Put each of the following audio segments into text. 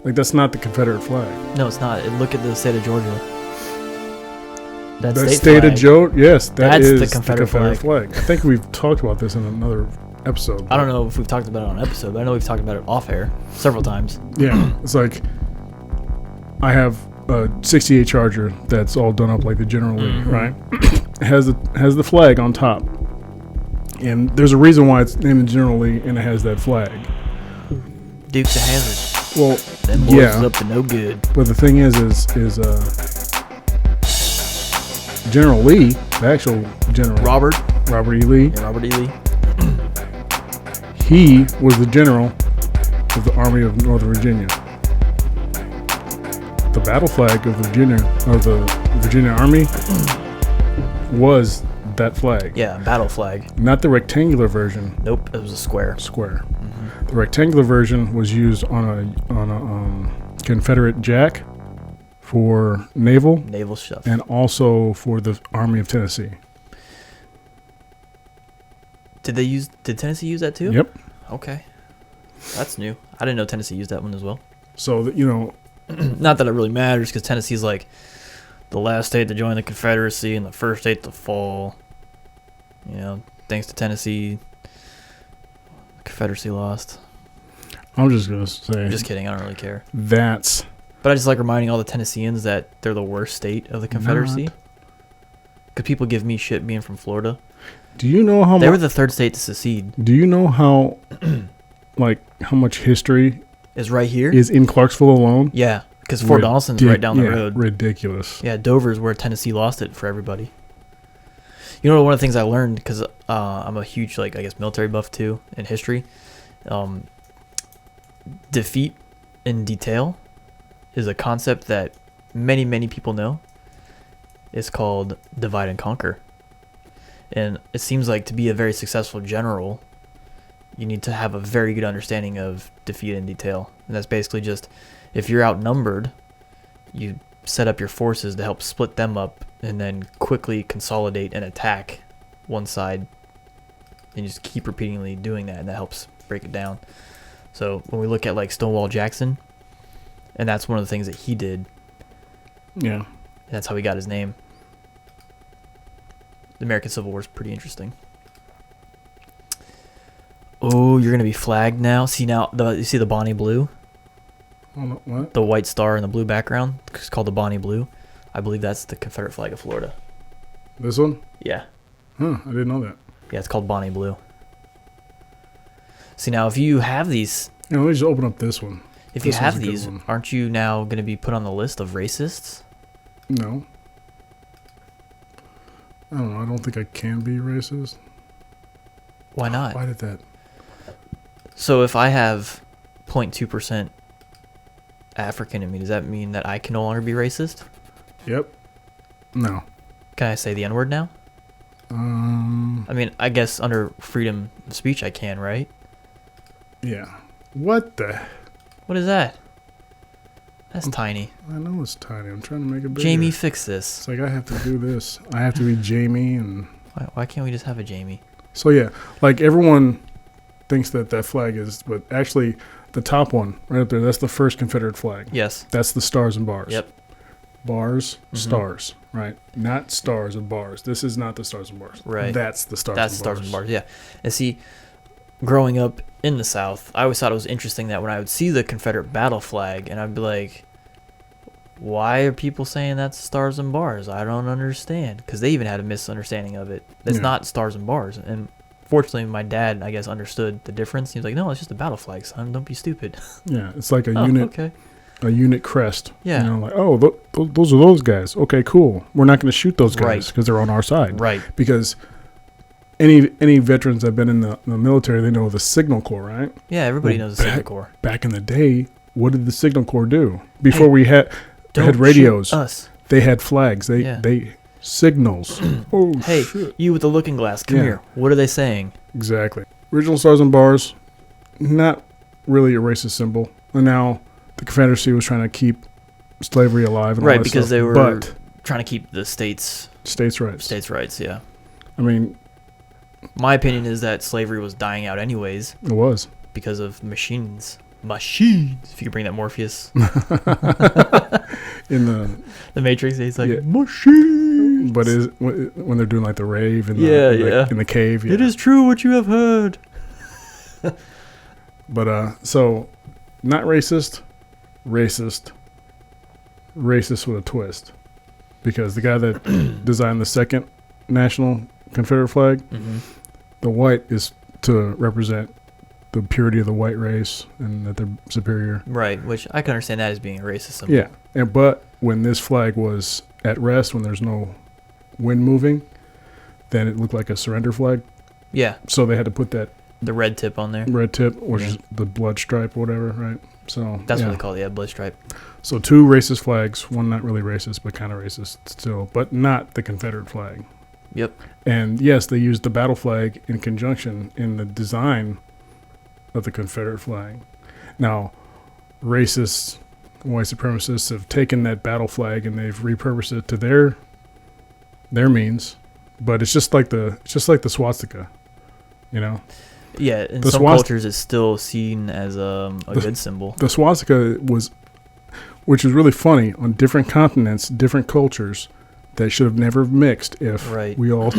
Like, that's not the Confederate flag. No, it's not. Look at the state of Georgia. That The state state flag. of Georgia, yes, That's is the Confederate flag. I think we've talked about this in another episode. I don't know if we've talked about it on an episode, but I know we've talked about it off air several times. Yeah, it's like I have a '68 Charger that's all done up like the General Lee, right? has the flag on top, and there's a reason why it's named the General Lee, and it has that flag. Dukes of Hazzard. Well, Them boys yeah, is up to no good. but the thing is General Lee, the actual General Robert E. Lee, E. Lee. he was the general of the Army of Northern Virginia. The battle flag of Virginia, or the Virginia Army, was that flag. Yeah, battle flag. Not the rectangular version. Nope, it was a square. Square. The rectangular version was used on a Confederate Jack for naval stuff. and also for the Army of Tennessee. Did Tennessee use that too? Yep. Okay. That's new. I didn't know Tennessee used that one as well. So that, you know, Not that it really matters, because Tennessee's like the last state to join the Confederacy and the first state to fall. You know, thanks to Tennessee, the Confederacy lost. I'm just gonna say. I'm just kidding. I don't really care. That's But I just like reminding all the Tennesseans that they're the worst state of the Confederacy. Because people give me shit being from Florida. Do you know how They much? were the third state to secede. Do you know how, like, how much history Is right here? is in Clarksville alone? Yeah, because Fort Donelson's right down the road. Ridiculous. Yeah, Dover's where Tennessee lost it for everybody. You know, one of the things I learned, because I'm a huge, like, I guess, military buff too in history. Defeat in detail is a concept that many, many people know. It's called divide and conquer. And it seems like to be a very successful general, you need to have a very good understanding of defeat in detail. And that's basically just, if you're outnumbered, you set up your forces to help split them up and then quickly consolidate and attack one side. And you just keep repeatedly doing that, and that helps break it down. So when we look at like Stonewall Jackson, and that's one of the things that he did, Yeah. and that's how he got his name. The American Civil War is pretty interesting. Oh, you're gonna be flagged now. See now, you see the Bonnie Blue, What? the white star in the blue background. It's called the Bonnie Blue. I believe that's the Confederate flag of Florida. This one? Yeah, Huh? I didn't know that. yeah, it's called Bonnie Blue. See now, if you have these, Yeah, let me just open up this one. if you This have one's a good these, one. aren't you now gonna be put on the list of racists? No. I don't know. I don't think I can be racist. Why not? Why did that? So if I have 0.2% African in me, does that mean that I can no longer be racist? Yep. No. Can I say the N-word now? I mean, I guess under freedom of speech I can, right? Yeah. What the? What is that? That's tiny. I know it's tiny. I'm trying to make it bigger. Jamie, fix this. It's like I have to do this. I have to be Jamie, and Why can't we just have a Jamie? so yeah, like everyone thinks that that flag is, but actually the top one right up there, that's the first Confederate flag. Yes. That's the stars and bars. Yep. Bars, Mhm. stars, right? Not stars and bars. This is not the stars and bars. Right. That's the stars That's and stars bars. and bars, yeah. And see, growing up in the South, I always thought it was interesting that when I would see the Confederate battle flag, and I'd be like, why are people saying that's stars and bars? I don't understand. Because they even had a misunderstanding of it. It's Yeah. not stars and bars. And fortunately, my dad, I guess, understood the difference. He was like, no, it's just a battle flag, son. Don't be stupid. Yeah, it's like a Oh, unit, okay. a unit crest. Yeah. You know, like, oh, those are those guys. Okay, cool. We're not going to shoot those guys Right. because they're on our side. Right. Because any veterans that have been in the military, they know the Signal Corps, right? Yeah, everybody Well, knows the Signal Corps. Back in the day, what did the Signal Corps do? Before Hey, we had Don't radios, shoot us. they had flags. Yeah. They signals. Oh, Hey, shit. you with the looking glass, come Yeah. here. What are they saying? Exactly. Original stars and bars, not really a racist symbol. And now the Confederacy was trying to keep slavery alive and all Right, that because stuff. they were But trying to keep the states' states' rights. rights, yeah. I mean, My opinion is that slavery was dying out anyways it was. because of machines. machines. If you could bring that Morpheus, In the the Matrix, he's like Yeah. machines. but is when they're doing like the rave in Yeah, the in the cave. Yeah. It is true what you have heard. But so not racist, racist with a twist, because the guy that designed the second national Confederate flag, Mm-hmm. the white is to represent the purity of the white race and that they're superior. Right, which I can understand that as being a racist symbol. Yeah, but when this flag was at rest, when there's no wind moving, then it looked like a surrender flag. Yeah, So they had to put that the red tip on there. red tip, which Yeah. is the blood stripe or whatever, right? So That's yeah. what they call it, yeah, blood stripe. So two racist flags, one not really racist, but kind of racist still, but not the Confederate flag. Yep. And yes, they used the battle flag in conjunction in the design of the Confederate flag. Now, racists, white supremacists have taken that battle flag and they've repurposed it to their means, but it's just like the swastika, you know. Yeah, in The some swast- cultures, it's still seen as a good symbol. The swastika was, which is really funny, on different continents, different cultures that should have never mixed if Right. we all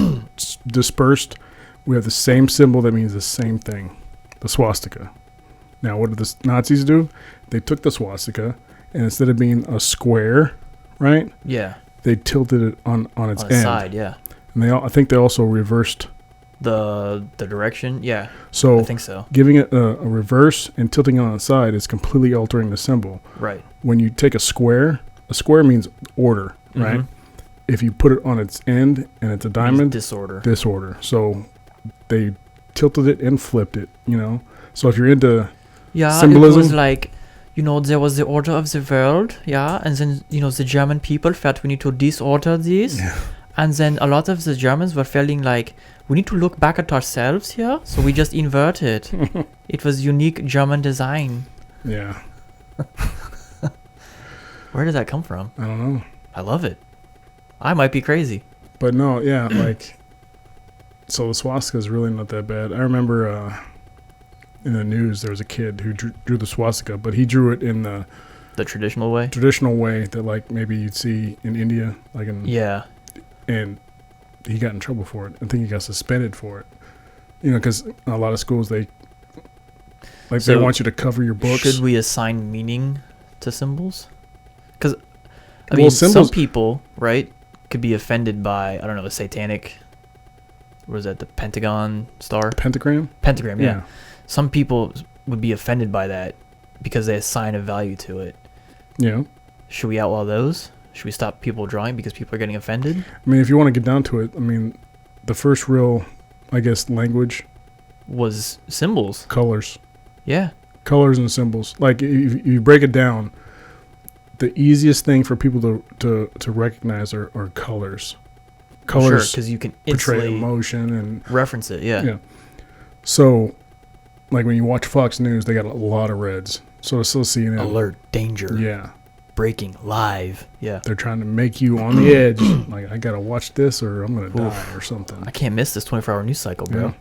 dispersed. We have the same symbol that means the same thing, the swastika. Now, what did the Nazis do? They took the swastika, and instead of being a square, right, Yeah, they tilted it on its on the end. side, yeah. And I think they also reversed. The direction, yeah, I So think so. giving it a reverse and tilting it on its side is completely altering the symbol. Right. When you take a square means order, right? Mhm. If you put it on its end and it's a Means diamond, disorder. disorder. So they tilted it and flipped it, you know? So if you're into Yeah, symbolism. it was like, there was the order of the world, yeah, and then, the German people felt we need to disorder this. Yeah. And then a lot of the Germans were feeling like, we need to look back at ourselves here, so we just invert it. It was unique German design. Yeah, Where did that come from? I don't know. I love it. I might be crazy. But no, yeah, like, so the swastika is really not that bad. I remember in the news there was a kid who drew the swastika, but he drew it in the The traditional way. traditional way that, like, maybe you'd see in India, like in Yeah. and he got in trouble for it. I think he got suspended for it. You know, because a lot of schools they So, want you to cover your books. Should we assign meaning to symbols? Because I Well, mean, symbols- some people, right, could be offended by a satanic. What is that? The Pentagon star, Pentagram? pentagram. Yeah. Some people would be offended by that because they assign a value to it. Yeah. Should we outlaw those? Should we stop people drawing because people are getting offended? I mean, if you want to get down to it, I mean, the first real, I guess, language, Was symbols? colors. Yeah. Colors and symbols. Like, if you break it down, the easiest thing for people to recognize are colors. Sure, Colors because you can portray instantly emotion and reference it. Yeah. Yeah. So, like when you watch Fox News, they got a lot of reds. So it's still CNN. Alert, danger, Yeah. breaking, live. Yeah. They're trying to make you on the edge. Like, I got to watch this or I'm going to Oof. die or something. I can't miss this 24-hour news cycle, bro. Yeah.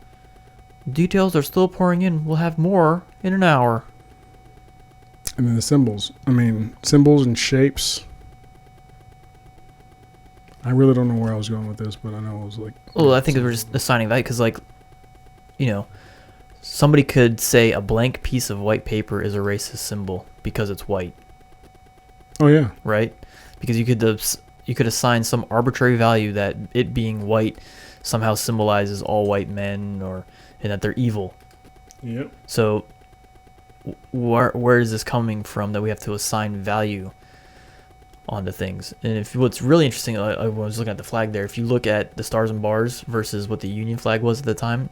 Details are still pouring in. We'll have more in an hour. And then the symbols. I mean, symbols and shapes. I really don't know where I was going with this, but I know it was like. Well, I think we're just assigning value because, like, somebody could say a blank piece of white paper is a racist symbol because it's white, Oh, yeah. right? Because you could assign some arbitrary value that it being white somehow symbolizes all white men and that they're evil. Yep. So where is this coming from that we have to assign value onto things? And if what's really interesting, I was looking at the flag there. If you look at the stars and bars versus what the Union flag was at the time,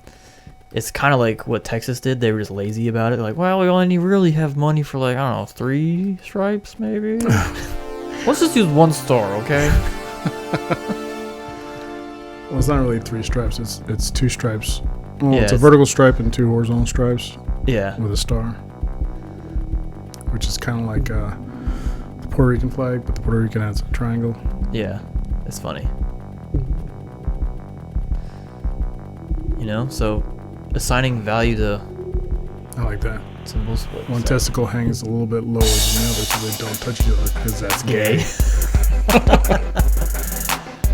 it's kind of like what Texas did. They were just lazy about it. Like, well, we only really have money for 3 stripes, maybe. Let's just use one star, okay? Well, it's not really 3 stripes. It's 2 stripes. Well, Yeah, it's a it's- vertical stripe and 2 horizontal stripes Yeah. with a star, which is kind of like the Puerto Rican flag, but the Puerto Rican has a triangle. Yeah. It's funny. So assigning value to I like that. symbols. One testicle hangs a little bit lower than the other, so they don't touch each other because that's gay.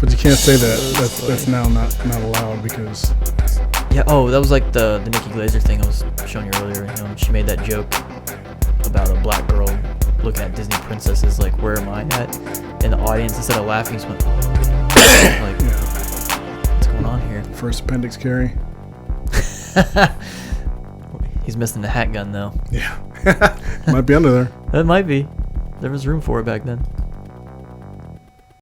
But you can't say that. That's now not allowed because. Yeah. Oh, that was like the Nikki Glaser thing I was showing you earlier. You know, she made that joke about a black girl looking at Disney princesses like, "Where am I at?" And the audience, instead of laughing, just went, "Oh." Like, what's going on here? First appendix carry. He's missing the hat gun though. Yeah. Might be under there. That might be. There was room for it back then.